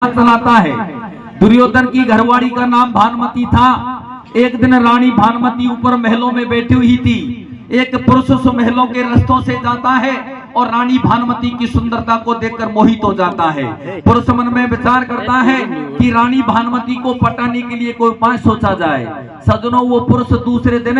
चलाता है। दुर्योधन की घरवाड़ी का नाम भानुमति था। एक दिन रानी भानुमति ऊपर महलों में बैठी हुई थी। एक पुरुष उस महलों के रास्तों से जाता है और रानी भानुमति की सुंदरता को देखकर मोहित हो जाता है। पुरुष मन में विचार करता है कि रानी भानुमति को पटाने के लिए कोई उपाय सोचा जाए। सजनों, वो पुरुष दूसरे दिन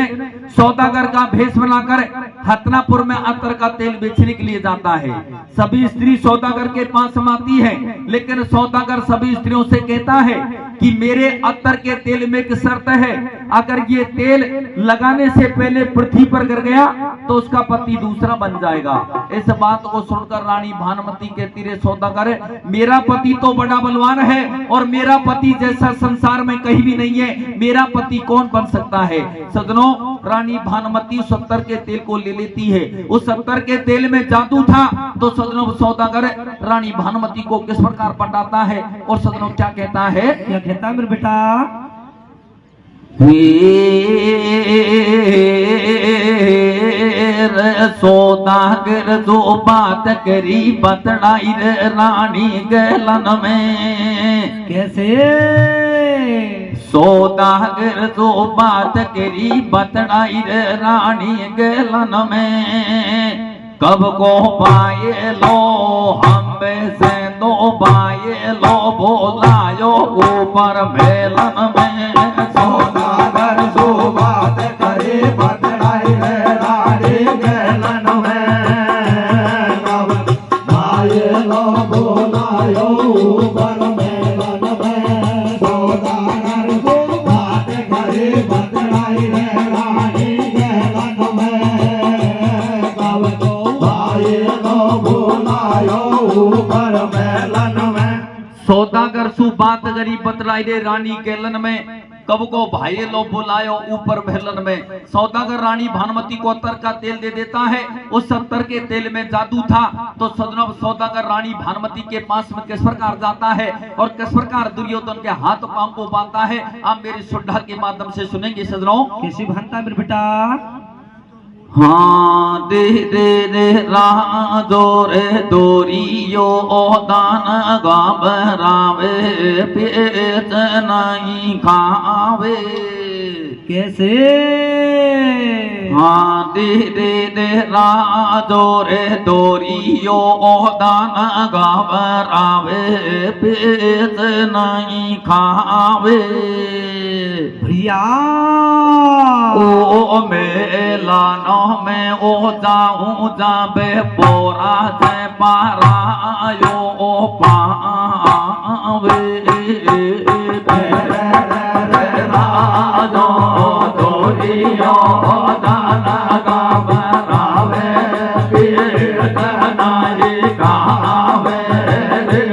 सौदागर का भेष बनाकर हतनापुर में अतर का तेल बेचने के लिए जाता है। सभी स्त्री सौदागर के पास आती है, लेकिन सौदागर सभी स्त्रियों से कहता है कि मेरे अतर के तेल में एक शर्त है, अगर ये तेल लगाने से पहले पृथ्वी पर गिर गया तो उसका पति दूसरा बन जाएगा। इस बात को सुनकर रानी भानुमति कहती रे सौदागर, मेरा पति तो बड़ा बलवान है और मेरा पति जैसा संसार में कहीं भी नहीं है, मेरा पति कौन बन सकता है। सजनों, रानी भानुमति उस अतर के तेल को ले लेती है। उस अतर के तेल में जादू था। तो सजनों, सौदागर रानी भानुमति को किस प्रकार पटाता है और सजनों क्या कहता है, क्या कहता है मेरे बेटा? सौदागर जो बात करी बतलाई रानी गलन में। कैसे? सौदागर जो बात करी बतलाई रानी गलन में। कब को पाए लो हम से दो पाए लो बोलायो ऊपर मेलन में। सौदागर जो बात करे बतलाई रानी गलन में। कब पाए लो बोलायो ऊपर मेलन में। सौदागर जो बात करे बतलाई रानी गलन में। कब पाए लो बोलायो ऊपर मेलन में। सौदागर सु बात करी बतलाई रे रानी केलन में। कब को भाई लो बुलायो ऊपर महलन में। सौदागर रानी भानुमति को अतर का तेल दे देता है। उस अतर के तेल में जादू था। तो सजनों, सौदागर रानी भानुमति के पास में किस प्रकार जाता है और किस प्रकार दुर्योधन के हाथ पांव को बांधता है, आप मेरी सुधा के माध्यम से सुनेंगे। सजनों, कैसी भानता मेरे बेटा? हाँ दे दे दे राजो रे दोरियो दान घबरावे पेट नहीं खावे। कैसे? हाँ दे दे दे राजो रे दोरियो दान घबरावे पेट नहीं खावे। भैया ओ मेला नो में ओ जाऊं जाबे पोरा से पारायो ओ पावे। राजो दोरियो दाना घबरावे पेट नहीं खावे।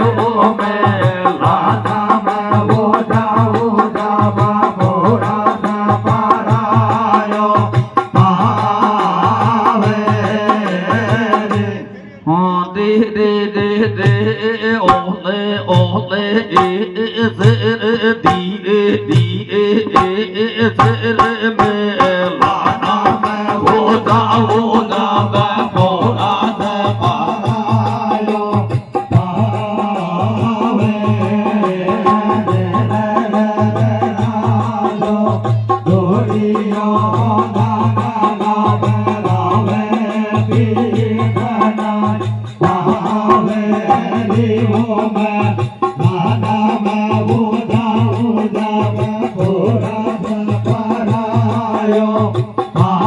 ओ मेला में ओ जाऊं जाबे पोरा से पारायो दे दे दे दे ओले ओले सिर दिए दिए सिर में लाना मैं हो जाऊंगा मैं मोरा से पारायो पावे। दोरियो दाना घबरावे पेट नहीं खावे। हो मैं दाना मैं वो जाऊं जावे पूरा पारायो पावे।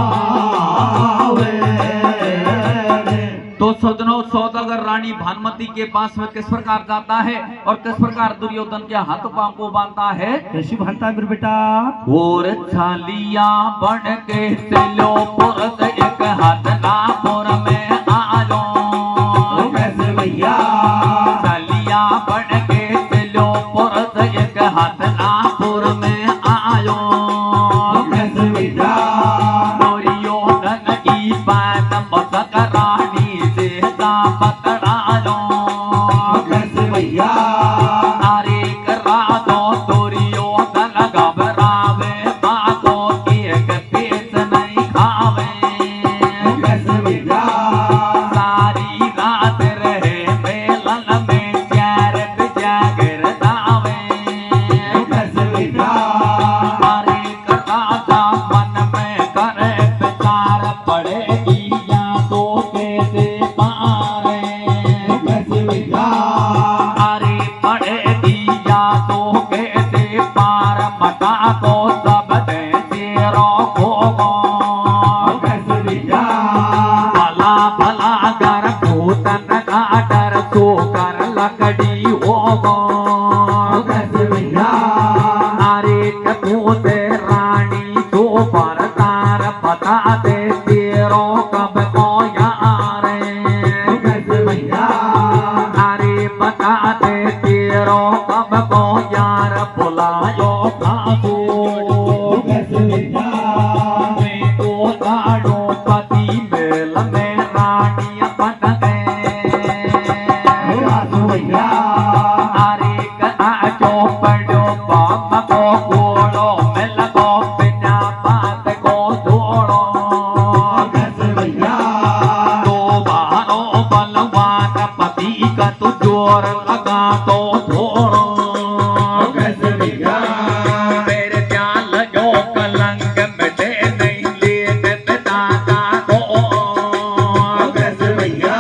तो सजनों, सौदागर रानी भानुमति के पास में किस प्रकार जाता है और किस प्रकार दुर्योधन के हाथ पांव को बांधता है। कैसी भानता मेरे बेटा? और छालिया बन के चलो पुरत एक हाथ नापुर में आलो। कैसे भैया? छालिया बन के चलो पुरत एक हाथ नापुर में आयो। कैसे भैया? दुर्योधन की बात मसक रानी से पकड़ा लो। कैसे भैया? अरे करा दो दुर्योधन घबरावे बातों एक पेट नहीं खावे। कैसे भैया? सारी रात रहे मेलन में चार जागर जावे कैसे भैया अरे करता था मन में करे विचार पड़ेगी यादों कैसे पारे कैसे भैया अरे पड़ेगी यादों कैसे पार मटा को सब दे रोको कैसे भैया भला भला कर भूतन का डर सो कर लकड़ी होगो कैसे भैया अरे कपूते रानी तो पर तार बता दे तेरो कब को यार कैसे भैया अरे बता दे तेरो कब को यार बुलायो खासो कैसे भैया मैं तो लाडो पति मेल में रानी बन गए राजू भैया अरे कदा चौपड़ो बाम को गोड़ो मिल को बिना बात को जोड़ो कैसे भैया तो बारो बलवान पति का तू जोर लगा तो छोड़ो कैसे भैया मेरे ध्यान लगो कलंक मिटे नहीं लेने दादा को कैसे भैया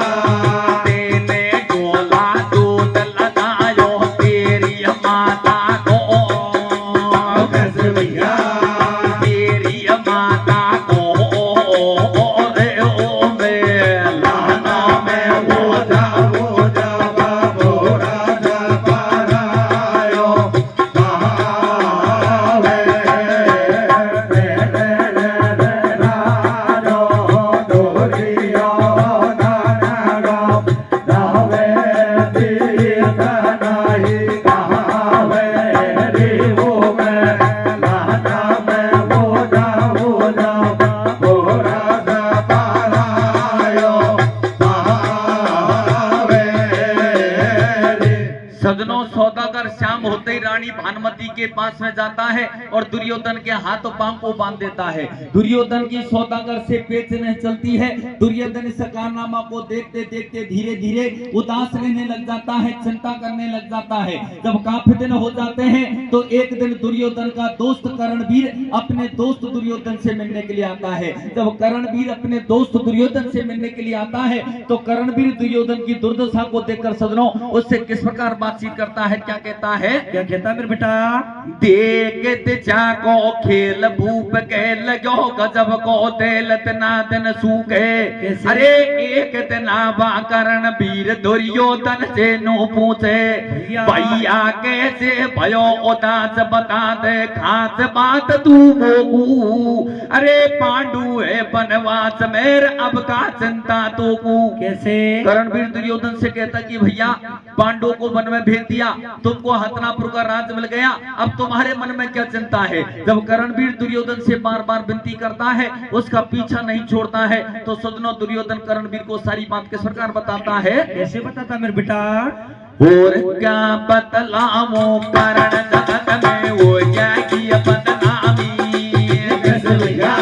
तेने डोला दूध लगायो तेरी माता को कैसे भैया तेरी माता को रे ओ मेला लाना में वो जा बाबू राजा पारायो कहावे राजो डोरियो नानागो दावे तीर्थ नहीं कहावे रिवो में लाना में वो जा बाबू राजा पारायो कहावे सजनों सौदागर शाम होते ही रानी भानुमति के पास में जाता है और दुर्योधन के हाथों पांव को बांध देता है। दुर्योधन की सौदागर से पेच नहीं चलती है। दुर्योधन इस कारनामा को देखते देखते धीरे धीरे उदास रहने लग जाता है, चिंता करने लग जाता है। जब काफी दिन हो जाते हैं तो एक दिन दुर्योधन का दोस्त कर्णवीर अपने दोस्त दुर्योधन से मिलने के लिए आता है। जब कर्णवीर अपने दोस्त दुर्योधन से मिलने के लिए आता है तो कर्णवीर दुर्योधन की दुर्दशा को देखकर सजनों उससे किस प्रकार बातचीत करता है, क्या कहता है? क्या कहता है मेरे बेटा देखत जाको खेल भूप के लगो गजब को देलत नादन सूखे। कैसे? अरे एक दिन आवा करण वीर दुर्योधन से नो पूछे भैया। भैया कैसे भयो उदास बता दे खास बात तू मोकू। अरे पांडु है बनवास मेर अब का चिंता तो को। कैसे करणवीर दुर्योधन से कहता कि भैया पांडवों को वन में भेज दिया, तुमको हस्तिनापुर का राज्य मिल गया, अब तुम्हारे मन में क्या चिंता है? जब करणवीर दुर्योधन से बार बार विनती करता है, उसका पीछा नहीं छोड़ता है, तो सजनों दुर्योधन करणवीर को सारी बात किस प्रकार बताता है? कैसे बताता मेरे बेटा और क्या बतलाओ करण जगत में वो जाएगी बदनामी। कैसे भैया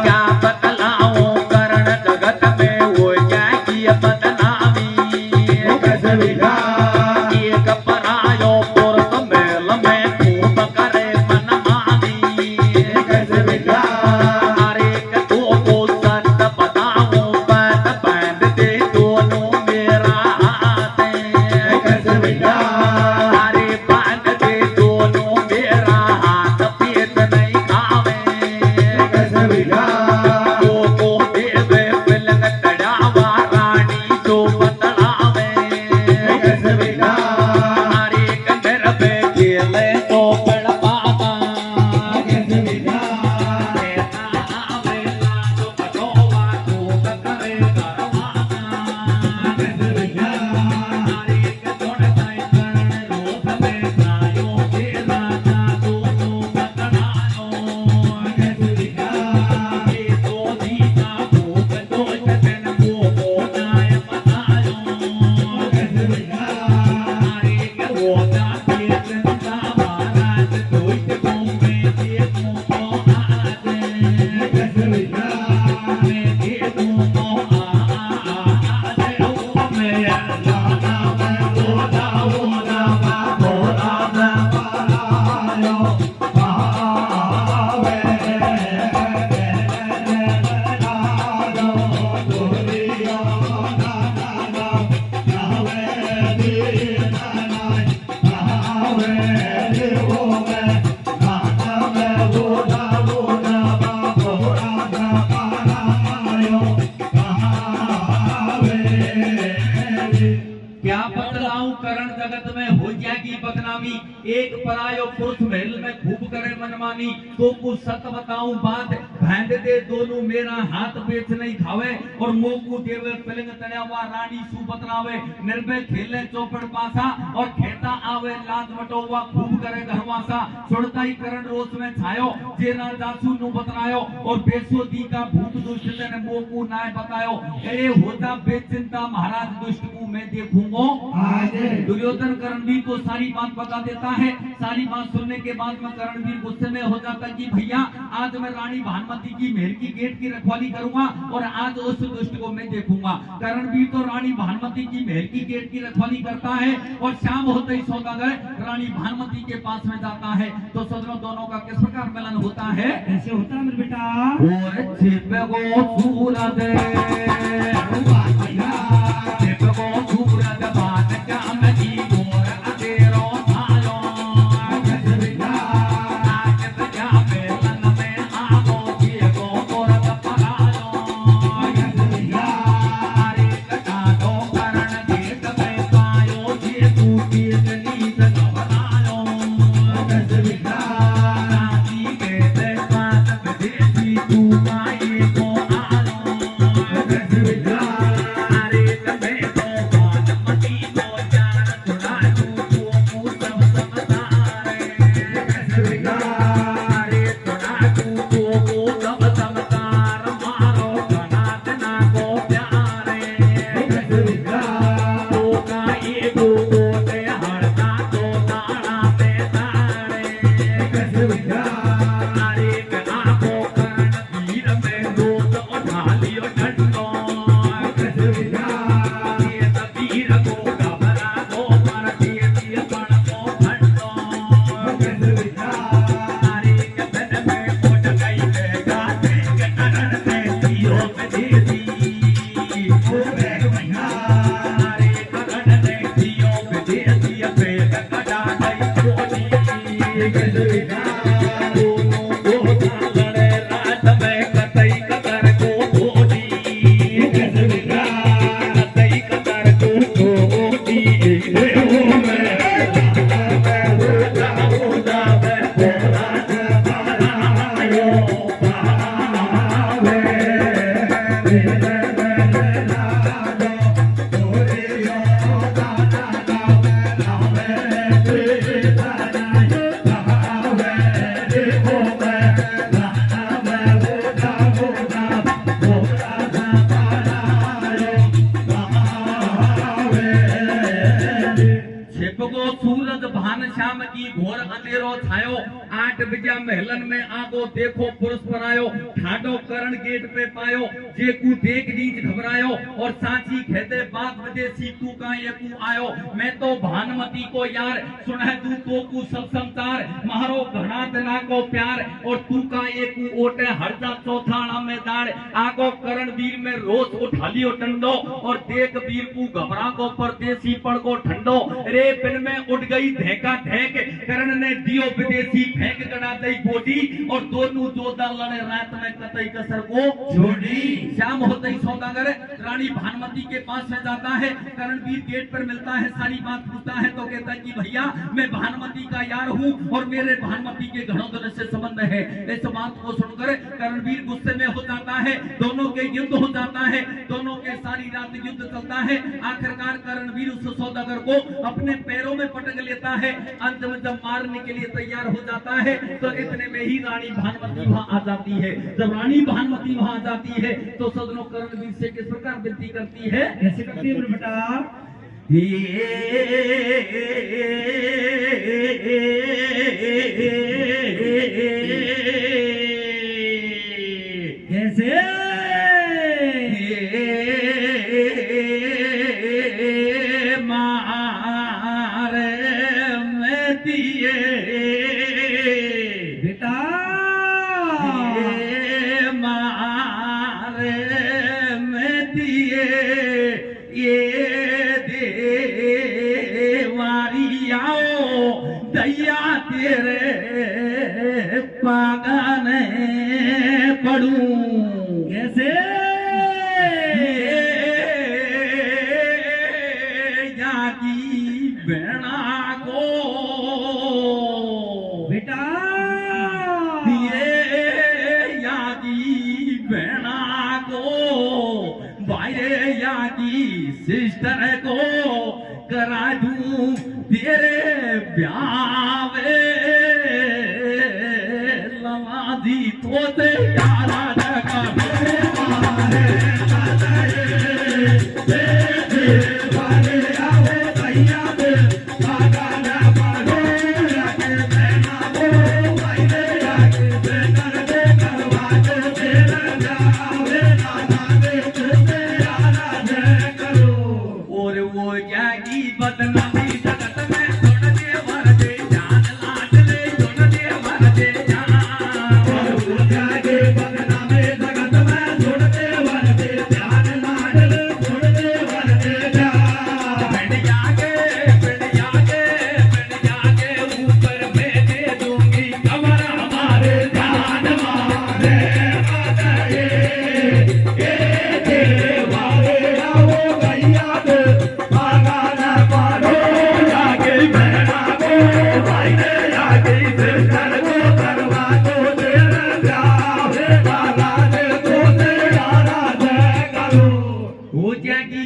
क्या बतलाओ करण जगत में वो जाएगी बदनामी। कैसे भैया एक परायो पुरुष मेल में खूब करे मनमानी। कैसे भैया अरे तो को सत बताओ बात बांध दे दोनों मेरा हाथ। कैसे भैया अरे बांध दे दोनों मेरा हाथ पेट नहीं खावे। कैसे भैया को देवे पिलंग तड़ावा रानी तो बतलावे। कैसे भैया अरे कंधर पे खेले तो बड़ पाता। कैसे भैया कहता आवेला तो बटोवा खूब करे करवाता। कैसे भैया अरे कतोड़ ताई करण रूप में गायो के राजा दोनों बतलायो। कैसे भैया ये तो जीता भूख तो जतन वो बोलाए बतायो। कैसे भैया अरे वो जाते चिंता की बदनामी। एक परायो पुरुष महल में खूब करे मनमानी। तो कुछ सत बताऊं बात, भेंद दे दोनों मेरा हाथ बेच नहीं खावे। और मोकू देवे पिलंग तड़ावा रानी सू बतरावे। निर्भय खेले चौपड़ पासा और खेता आवे लाज मटोवा। खूब करे घरवासा सुनता ही करण रोष में छायो। जे ना जासू नु बतरायो और बेसो दी का भूत दुष्ट ने मोकू नाय बतायो। ए होता बेचिंता महाराज दुष्ट को मैं देखूंगा आज। दुर्योधन करणवीर को सारी बात बता देता है। सारी बात सुनने के बाद में करणवीर गुस्से में हो जाता है कि भैया आज मैं रानी भानुमति की महल की गेट की रखवाली करूंगा और आज उस दुष्ट को मैं देखूंगा। करणवीर तो रानी भानुमति की महल की गेट की रखवाली करता है और शाम होते ही सौदागर रानी भानुमति के पास में जाता है। तो सदनों दोनों का किस प्रकार मिलन होता है? कैसे होता है मेरे बेटा? और छिपको सूरज छिपको सूरज बात जाम जी मोर अधेरो थायो। नाचत जावे लन में आगो जिएको मोरत परायो। हरे कथा दो करण देख में पायो जे तू तेज नीत घबरायो। राजी के देखात विदेशी तू माये को आयो। हरे कमे को भानुमति को जान सुना तू को सब समझारे। हरे सुना तू को सब समझार मारो कनात ना को प्यारे। तो का ये दो ते हरता तो ताड़ा पे तारे। हरे कना को करण वीर में दूत उठा लियो डंडो। ये तबीर को घबरा को पर दिए दिए पण को फंडो। हरे कदन में उठ गई बेगा देख करण में दियो विदेशी। हरे करण ने दियो विदेशी बेग कटा गई कोटी। दोनों को जागणे रात में कतई कतर को धोनी। कतई कतर को धोनी। छिपको सूरज भान श्याम की घोर अंधेरो छायो। 8 बजा महलन में आगो देखो पुरुष परायो। ठाडो करण गेट पे पायो जे कु देख नीच घबरायो। और सांची खेदे बात विदेशी तू का ये कु आयो। मैं तो भानुमति को यार सुनह तू तो कु सब संसार। मारो घना तना को प्यार और तू का ये कु ओटे हरजा चौथाना में दाड़। आगो करण वीर में रोज उठा लियो डंडो और देख वीर कु घबरा को परदेसी पड़ को ठंडो। रे पिन में उठ गई धैका धैक करण ने दियो विदेशी फेंक गड़ा दई बोटी। और दोनों जोरदार लड़े रात में कतई कसर को छोड़ी। शाम होते ही सौदागर रानी भानुमति के पास में जाता है। करणवीर गेट पर मिलता है, सारी बात पूछता है तो कहता है कि भैया मैं भानुमति का यार हूँ और मेरे भानुमति के घरों दिन से संबंध है। इस बात को सुनकर करणवीर गुस्से में हो जाता है। दोनों के युद्ध हो जाता है। दोनों के सारी रात युद्ध चलता है। आखिरकार करणवीर उस सौदागर को अपने पैरों में पटक लेता है। अंत में जब मारने के लिए तैयार हो जाता है तो इतने में ही रानी भानुमति वहां आ जाती है। जब रानी भानुमति वहां आ जाती है तो सदनों करणवीर से किस प्रकार विनती करती है? कैसे करती है मेरे बेटा? कैसे? मारे में दिए बेटा मारे में दिए ये देवारी आओ दैया तेरे पागने पड़ूं। कैसे? बेड़ा को ब्यावे लवादी तोते यारा जगा बदनामी जगत में सुन दे वर दे जान लाड ले सुन दे वर दे जान और वो जागे बदनामी जगत में सुन दे वर दे जान लाड ले सुन दे वर दे जान बिन जागे ऊपर में दे दूंगी कमर हमारे जान मारे माताए के वाले आओ भैया दे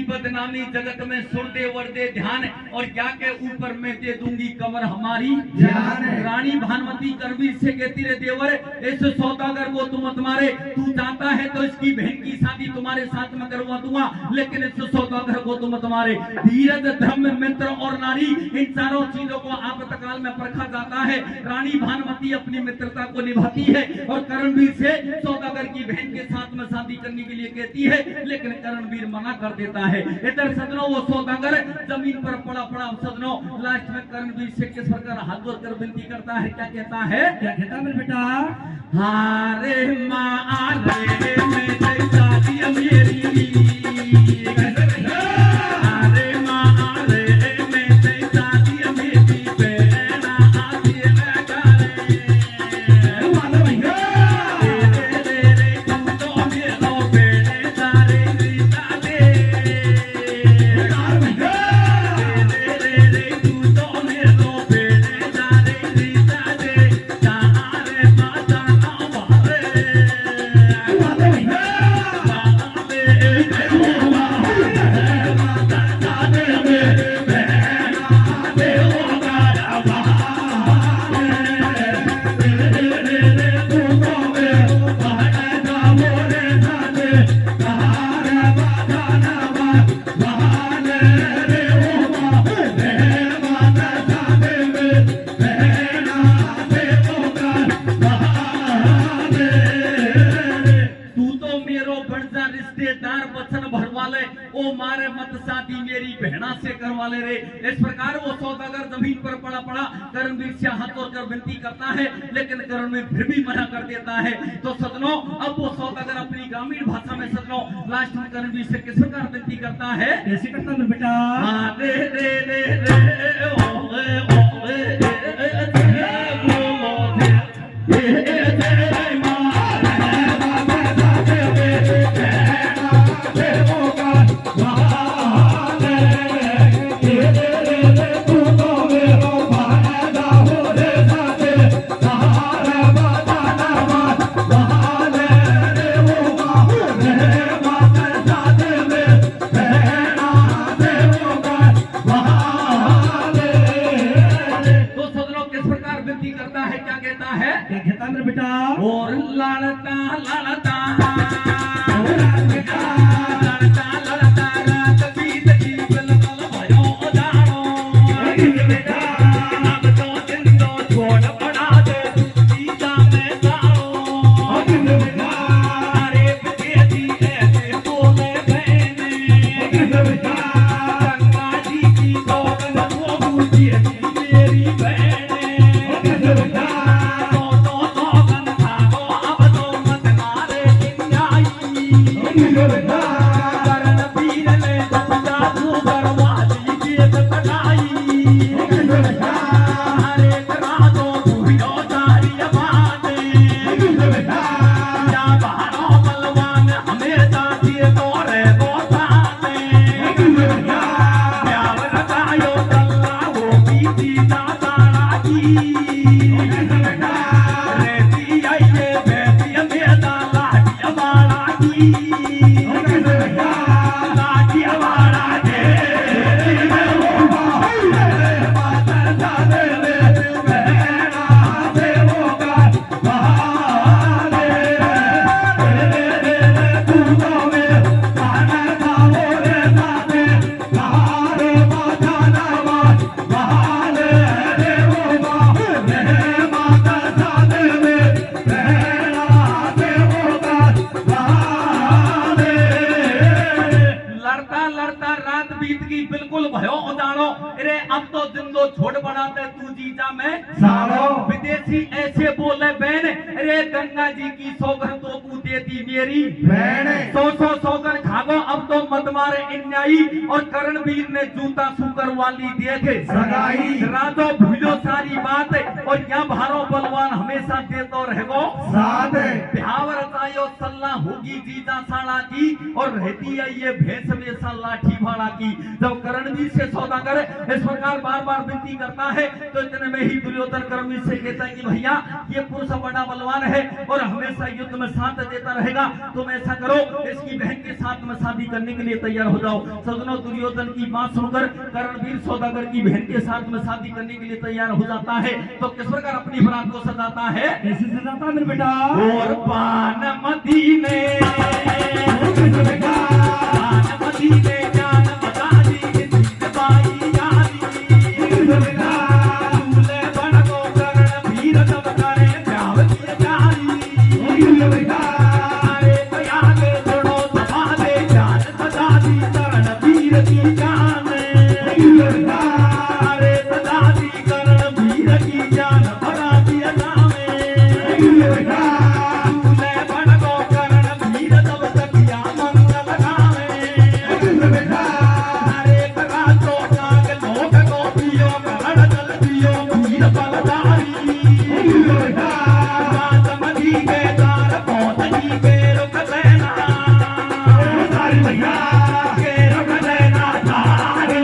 बदनामी जगत में सुर दे वर दे ध्यान और क्या के ऊपर में दे दूंगी कमर हमारी जान। रानी भानुमती करवीर से कहती रे देवर इस सौदागर को तुम मत मारे, तू चाहता है तो इसकी बहन की शादी तुम्हारे साथ में करवा दूंगा, लेकिन इस सौदागर को तुम मत मारे। धीरज धर्म मित्र और नारी इन चारों चीजों को आपातकाल में परखा जाता है। रानी भानुमती अपनी मित्रता को निभाती है और करणवीर से सौदागर की बहन के साथ में शादी करने के लिए कहती है, लेकिन करणवीर मना कर देता है। इधर सदनों वो सौदागर जमीन पर पड़ा सदनों लास्ट में करणवीर से किस प्रकार हाथ जोड़कर विनती करता है, क्या कहता है, क्या कहता मेरे बेटा? हारे माँ रे मैं शादी मेरी हारे माँ रे मैं शादी मेरी बहना आदि में करे रे तुम तो मेरो बेड़े सारे सीता दे मारे मत शादी मेरी बहना से करवा ले रे। इस प्रकार वो सौदागर जमीन पर पड़ा करणवीर से हाथ जोड़कर विनती करता है, लेकिन करणवीर फिर भी मना कर देता है। तो सदनों अब वो सौदागर अपनी ग्रामीण भाषा में सदनों लास्ट में करणवीर से किस प्रकार विनती करता है, कैसे करता मेरे बेटा? रे रे रे और लड़ता लड़ता रात बीत गई बिलकुल भयो जानो अब तो दिन तो छोड़ पड़ा दे सीता में जाओ अरे बेटी ऐसे बोले बहने गंगा जी की सौगंध वो बूझी मेरी बहने तू जीजा में सालो विदेशी ऐसे बोले बहन, अरे गंगा जी की सौगन तो तू देती मेरी बहन। 100 सौगन खागो अब तो मत मारे इन्याई। और करणवीर ने जूता सुकर वाली देखे सगाई। राजो भूलो सारी बात, और यहाँ भारो बलवान हमेशा देतो रहेगो साथ ब्यावर तायो सल्ला होगी जीजा साला की, और रहती है ये भेष में लाठी भाड़ा की। जब करणवीर से सौदागर इस प्रकार बार बार विनती करता है तो इतने में ही दुर्योधन करणवीर से कहता है कि भैया ये पुरुष बड़ा बलवान है और हमेशा युद्ध में साथ देता रहेगा, तुम ऐसा करो इसकी बहन के साथ में शादी करने के लिए तैयार हो जाओ। सजनों, दुर्योधन की बात सुनकर करणवीर सौदागर की बहन के साथ में शादी करने के लिए तैयार हो जाता है। तो किस प्रकार अपनी बरात को सजाता है? कैसे सजाता मेरे बेटा? और भानुमति ने भानुमति ने जान बता दी बाई यारी, दूल्हे बन को करणवीर तब करे ब्याह की जारी। अरे कया के छोड़ो सभा दे जान बता दी करणवीर की जान। अरे बता दी करणवीर की जान बता दी जावे। दूल्हे बन को करणवीर तब सखिया मंगल गावे। अरे करा तो नाग लोक को पियो करण जल पियो वीर बलधारी। बासमती के तार पौधनी के रुक लेना, के रुक लेना तारे।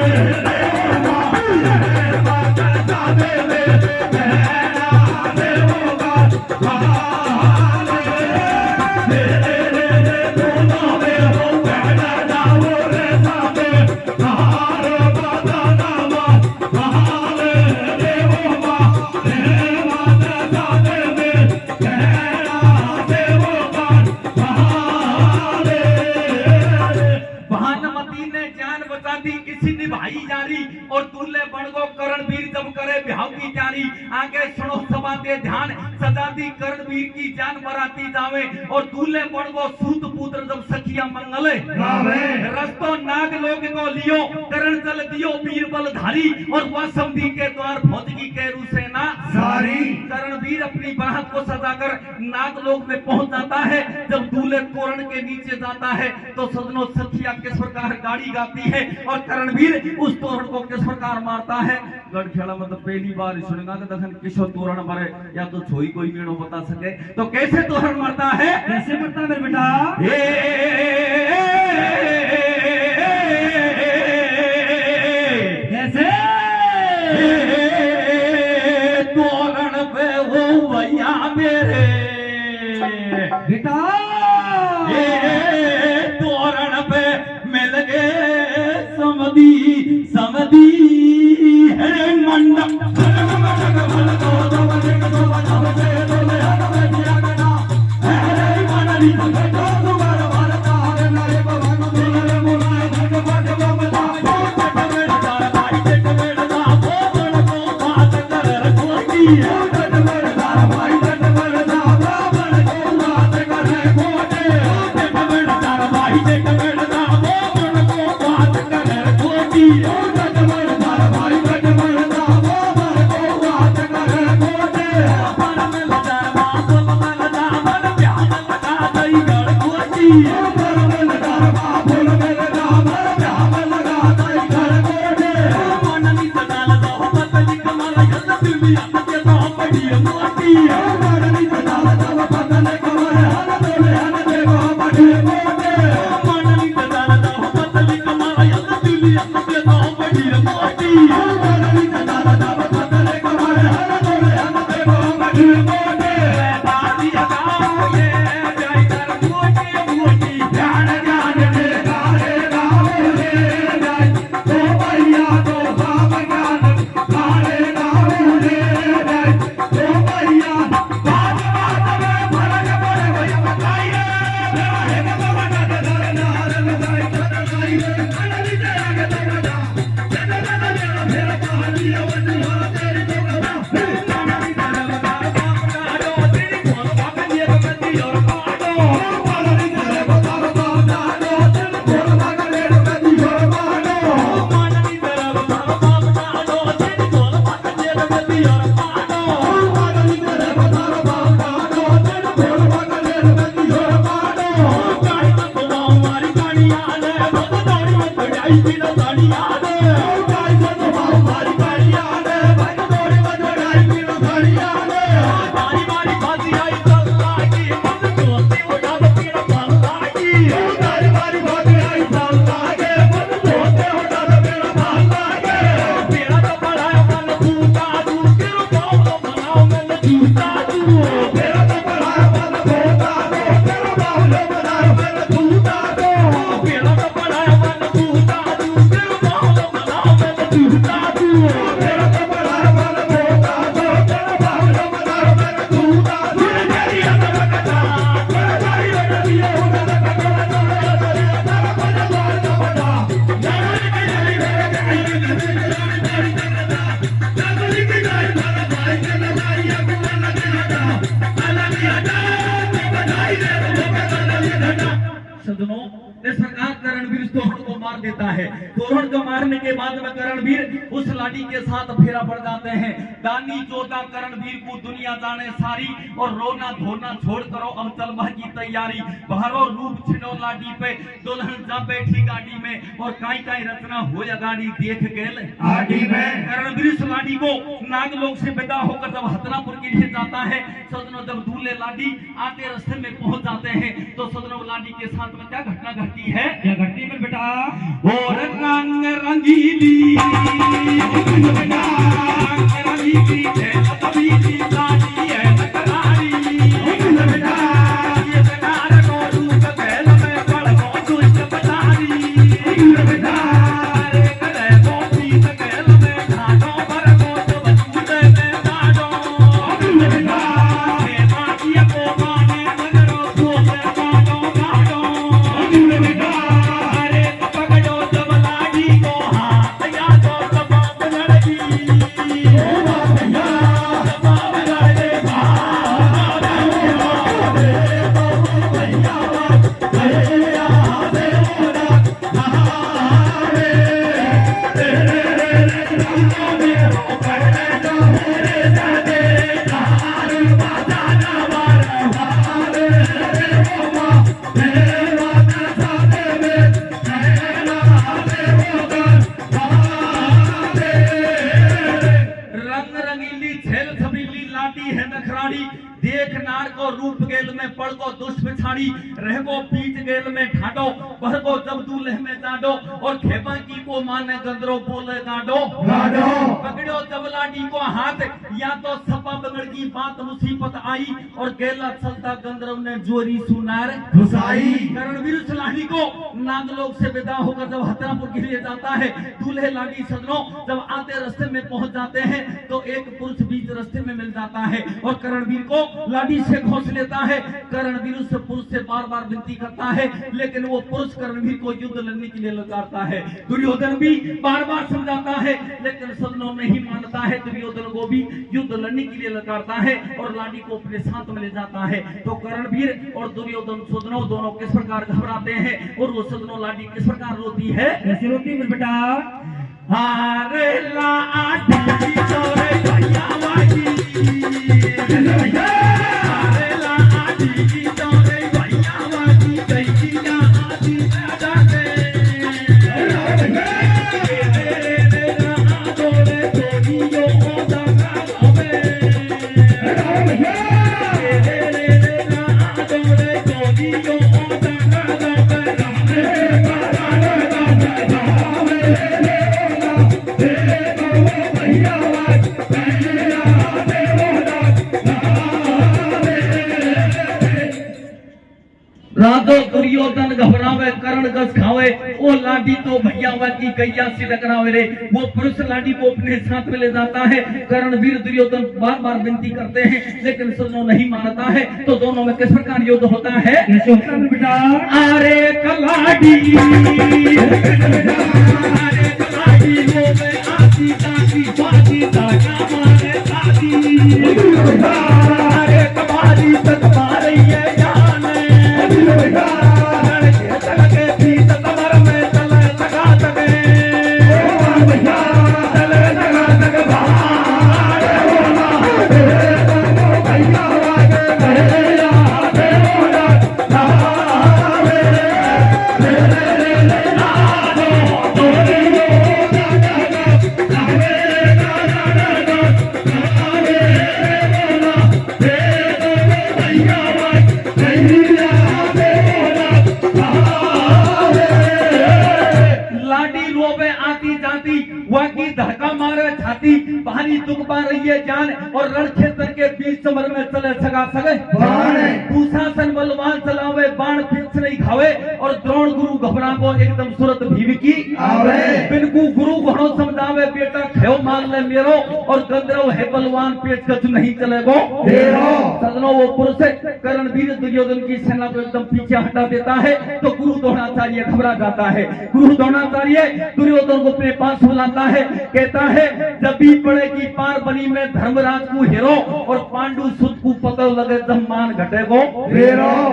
भानुमति ने जान बचा दी इसी निभाई जारी। और दूल्हे बड़गो करणवीर जब करे ब्याह की जारी। आगे सुनो सभा दे ध्यान, सजा दी करणवीर की जान बराती जावे। और दूल्हे बड़गो सूत पुत्र जब सखिया मंगले रस्तो नाग लोग को लियो करण जल दियो वीर बलधारी। और वासमती के द्वार भौजगी केरू सेना सारी। करणवीर अपनी बरात को सजाकर नागलोक में पहुंच जाता है। जब दूल्हे तोरण के नीचे जाता है तो सजनों सखिया किस प्रकार गाड़ी गाती है और करणवीर उस तोरण को किस प्रकार मारता है। गढ़खेड़ा में तो पहली बार सुनेगा कि दखन किशो तोरण मारे, या तो छोई कोई मीणो बता सके तो कैसे तोरण मारता है? कैसे मरता मेरे बेटा? कैसे? तोरण पे हो भैया मेरे बेटा तोरण पे मिल गए समधी समधी है मंडप। सदनों इस प्रकार करणवीर तोरण को मार देता है। तोरण को मारने के बाद में करणवीर उस लाठी के साथ फेरा पड़ जाते हैं। दानी जोधा करणवीर को दुनिया जाने सारी और रोना धोना छोड़ करो अब चलबा की तैयारी। बहरो रूप छिनो लाठी पे दुल्हन जा बैठी गाड़ी में और काई काई रचना हो या गाड़ी देख गेल आगे में करणवीर उस लाठी को नागलोक से विदा होकर जब हतनापुर के लिए जाता है, सदनों जब दूल्हे लाठी आते रास्ते में पहुंच जाते हैं तो सदनों लाठी के साथ में क्या घटना घटती है? क्या घटती है बेटा? और रंग रंगीली रंगीली तबीली लाठी है नकरारी ये बेकार को रूप गैल में बड़ को दुष्ट बतारी रे करे को पीत गैल में घाटों पर को तो बचूते में डाडो हे माटिया को माने नगरो को से गाडो गाडो अरे पकड़ो जब लाठी को हाथ या तो तबाब लड़की रंग रंगीली छेल छबीली लाठी है नखराड़ी देख नार को रूप गेल में पड़ को दुष्ट पिछाड़ी रह को पीछ गेल में ठाडो भर को जब दूल्हे में जाडो और खेपा की को माने गंदरो बोले गाडो पकड़ो जब लाठी को हाथ या तो सपा बगड़ की बात मुसीबत आई और गेला चलता गंदरव ने जोरी सुनार घुसाई करणवीर उस लाठी को नागलोक से विदा होकर जब हतनापुर के लिए जाता है, दूल्हे लाठी सदनों जब आते रास्ते में पहुंच जाते हैं तो एक पुरुष बीच रास्ते में मिल जाता है और करणवीर को लाठी से घोंस लेता है। करणवीर उस पुरुष से बार बार विनती करता है लेकिन वो पुरुष करणवीर को युद्ध लड़ने के लिए ललकारता है। दुर्योधन भी बार बार समझाता है लेकिन सदनों नहीं मानता है। दुर्योधन को भी युद्ध लड़ने के लिए ललकारता है और लाठी को अपने साथ में ले जाता है। तो करणवीर और दुर्योधन सदनों दोनों किस प्रकार घबराते हैं और वो सदनों लाठी किस प्रकार रोती है? कैसे रोती है बेटा? हारे लाठी चोरे भैया वाली हारे लाठी चोरे भैया वाली कैसी आती जाते रे चोरे चोरियो दगा होवे रे चोरे चोरियो राजो दुर्योधन घबरावे कर्ण गस खावे ओ लाठी तो भैया की कैया से टकरावे रे। वो पुरुष लाठी को अपने साथ में ले जाता है। करणवीर दुर्योधन बार बार विनती करते हैं लेकिन सदनों नहीं मानता है। तो दोनों में किस प्रकार युद्ध होता है? कैसे होता है बेटा? अरे कलाडी अरे कलाडी वो में आती ताकी बाती ताका मारे ताकी अरे कबाड़ी तक मारे ये जाने लड़के चलके भी तमर में चले लगा सके चले लगा सके भारे ये जान और रण क्षेत्र के बीच समर में चले सगा सगे दुशासन बलवान चलावे बाण फिक्स नहीं खावे और द्रोण गुरु घबरा को एकदम सूरत भीव की आवे बिनको गुरु घणो समझावे बेटा खेव मान ले मेरो और गंधर्व है बलवान पेट कछ नहीं चलेगो सदनो वो पुरुष करणवीर दुर्योधन की सेना को एकदम पीछे हटा देता है तो गुरु द्रोणाचार्य घबरा जाता है। गुरु द्रोणाचार्य दुर्योधन को अपने पास बुलाता है, कहता है जब भी पड़े की पार बनी में धर्मराज को हेरो और पांडु सुत को पता लगे जब मान घटे को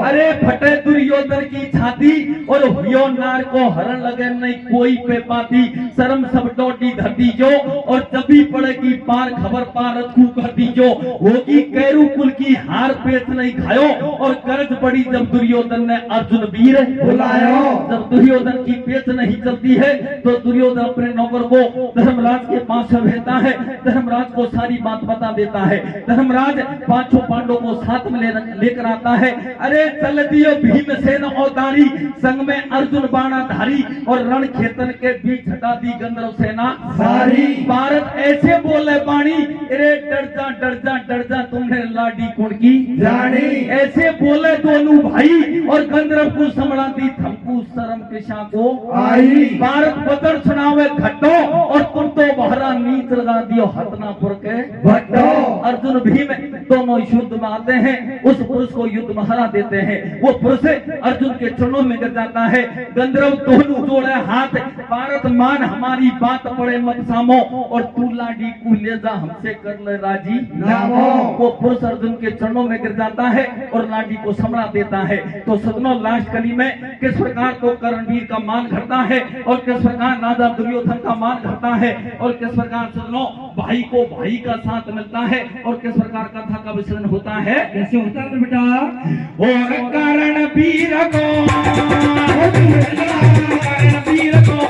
अरे फटे दुर्योधन की छाती और हुयो नार को हरण लगे नहीं कोई पे पाती शर्म सब डोटी धरती जो और जब भी पड़े की पार खबर पारत को कर दी जो होगी कैरू कुल की हार पेट नहीं खायो और गरज पड़ी जब दुर्योधन ने अर्जुन वीर बुलायो। जब दुर्योधन की पेट नहीं चलती है तो दुर्योधन अपने नौकर को धर्मराज के पास भेजता है, धर्मराज को सारी बात बता देता है। धर्मराज पांचों पांडवों को साथ में लेकर आता है। अरे चल दियो भीमसेन औदारी संग में अर्जुन बाणाधारी और रण खेतन के बीच हटा दी गंधर्व सेना सारी। भारत ऐसे बोले बाणी अरे डर जा तुमने लाडी कुण की जानी ऐसे बोले दोनों भाई और गंधर्व को संभला दी थमकू शर्म कृषा को आई। भारत बदर सुनावे खट्टो और तुम तो बहरा नीच लगा दियो हतनापुर के भट्टो। अर्जुन भीम दोनों युद्ध में आते हैं, उस पुरुष को युद्ध में हरा देते हैं। वो पुरुष अर्जुन के चरणों में गिर जाता है। गंधर्व दोनों जोड़े हाथ, भारत मान हमारी बात पड़े मत सामो और तू लाडी को ले जा हमसे कर ले राजी नामो। वो पुरुष अर्जुन के चरणों में गिर जाता है और लाडी को संभला देता है। तो सदनों लास्ट कली में किस प्रकार को करणवीर का मान घटता है और किस प्रकार राजा दुर्योधन का मान घटता है और किस प्रकार सदनों भाई को भाई का साथ मिलता है और किस प्रकार कथा का विसर्जन होता है, कैसे होता है बेटा। और करणवीर को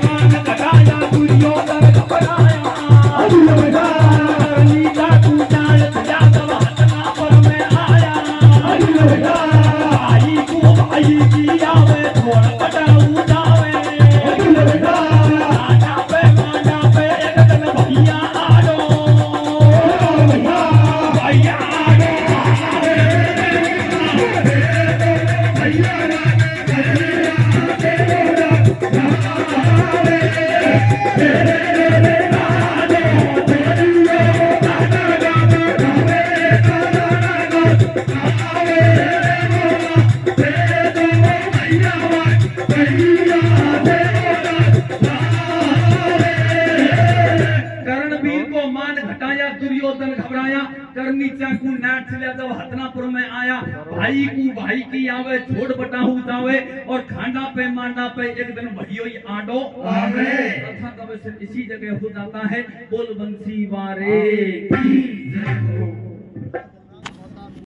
मान घटाया दुर्योधन घबराया दुर्योधन घबराया करनी चाकू नाट चलिया जब हतनापुर में आया। भाई को भाई की आवे छोड़ बटाहू जावे और खांडा पे मांडा पे एक दिन भइयो ही आडो आवे। कथा का विषय इसी जगह हो जाता है। बोल बंसी वारे।